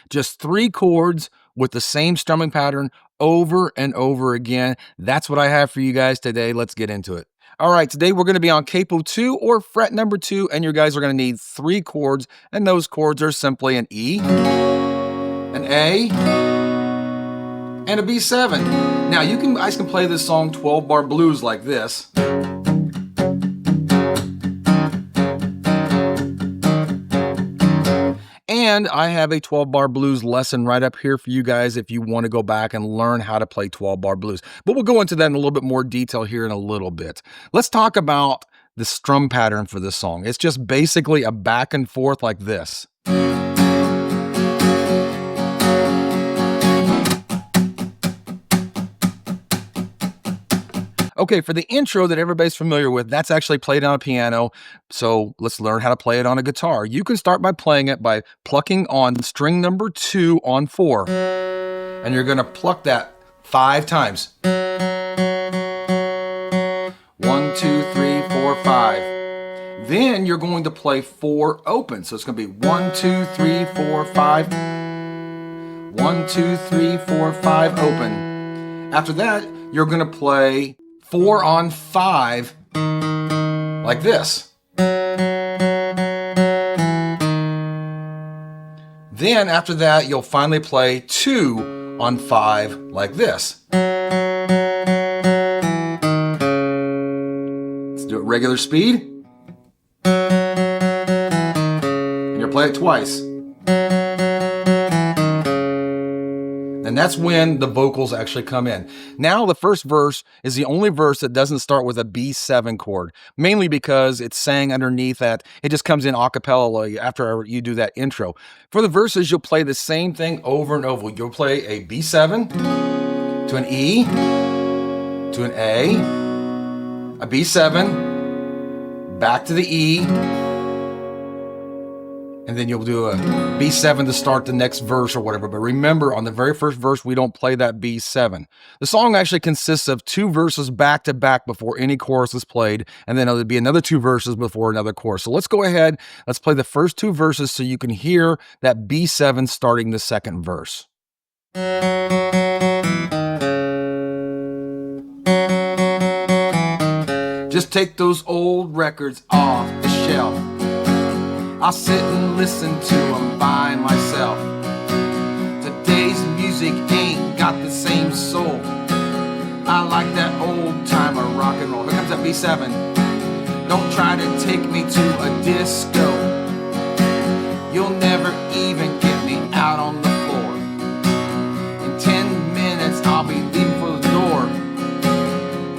Just 3 chords with the same strumming pattern over and over again. That's what I have for you guys today. Let's get into it. All right, today we're going to be on capo 2 or fret number 2, and you guys are going to need 3 chords, and those chords are simply an E, an A, and a B7. Now you guys can play this song 12-bar blues like this. And I have a 12-bar blues lesson right up here for you guys if you want to go back and learn how to play 12-bar blues. But we'll go into that in a little bit more detail here in a little bit. Let's talk about the strum pattern for this song. It's just basically a back and forth like this. Okay, for the intro that everybody's familiar with, that's actually played on a piano, so let's learn how to play it on a guitar. You can start by playing it by plucking on string number 2 on 4, and you're going to pluck that 5 times. 1, 2, 3, 4, 5. Then you're going to play 4 open, so it's going to be 1, 2, 3, 4, 5. 1, 2, 3, 4, 5 open. After that, you're going to play 4 on 5 like this. Then after that, you'll finally play 2 on 5 like this. Let's do it regular speed. And you'll play it twice. And that's when the vocals actually come in. Now the first verse is the only verse that doesn't start with a B7 chord, mainly because it's sang underneath that. It just comes in a cappella after you do that intro. For the verses, you'll play the same thing over and over. You'll play a B7 to an E, to an A B7, back to the E, and then you'll do a B7 to start the next verse or whatever. But remember, on the very first verse, we don't play that B7. The song actually consists of 2 verses back to back before any chorus is played, and then there'll be another 2 verses before another chorus. So let's go ahead, let's play the first 2 verses so you can hear that B7 starting the second verse. Just take those old records off the shelf. I'll sit and listen to them by myself. Today's music ain't got the same soul. I like that old timer rock and roll. Here comes that B7. Don't try to take me to a disco. You'll never even get me out on the floor. In 10 minutes I'll be leaving for the door.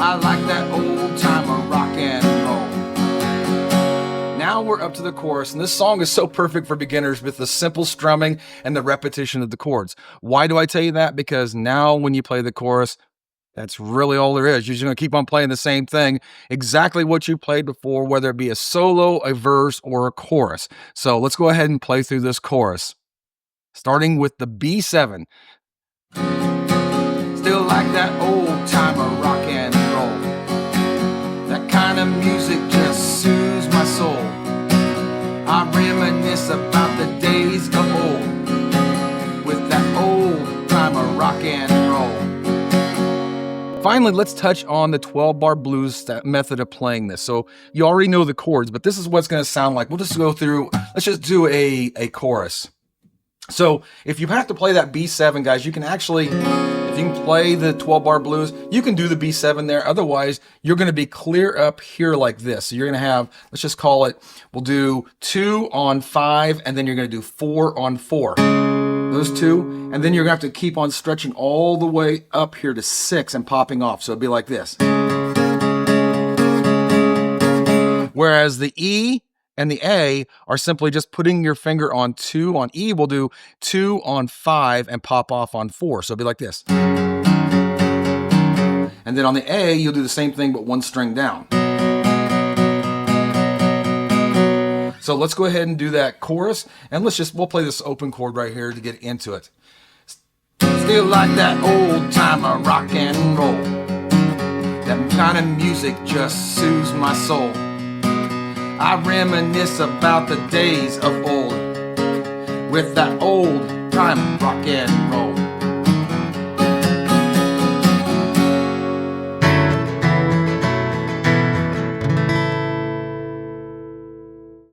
I like that old timer rock and roll. Now we're up to the chorus, and this song is so perfect for beginners with the simple strumming and the repetition of the chords. Why do I tell you that? Because now when you play the chorus, that's really all there is. You're just going to keep on playing the same thing, exactly what you played before, whether it be a solo, a verse, or a chorus. So let's go ahead and play through this chorus, starting with the B7. Still like that old timer rock and roll. That kind of music just soothes my soul. I reminisce about the days of old with that old timer rock and roll. Finally, let's touch on the 12-bar blues method of playing this. So you already know the chords, but this is what it's going to sound like. We'll just go through, let's just do a chorus. So if you have to play that B7, guys, you can actually, if you can play the 12-bar blues, you can do the B7 there. Otherwise, you're going to be clear up here like this. So you're going to have, let's just call it, we'll do 2 on 5, and then you're going to do 4 on 4. Those 2, and then you're going to have to keep on stretching all the way up here to 6 and popping off. So it'll be like this. Whereas the E and the A are simply just putting your finger on 2 on E. We'll do 2 on 5 and pop off on 4. So it'll be like this. And then on the A, you'll do the same thing, but 1 string down. So let's go ahead and do that chorus, and we'll play this open chord right here to get into it. Still like that old timer rock and roll. That kind of music just soothes my soul. I reminisce about the days of old with that old time rock and roll.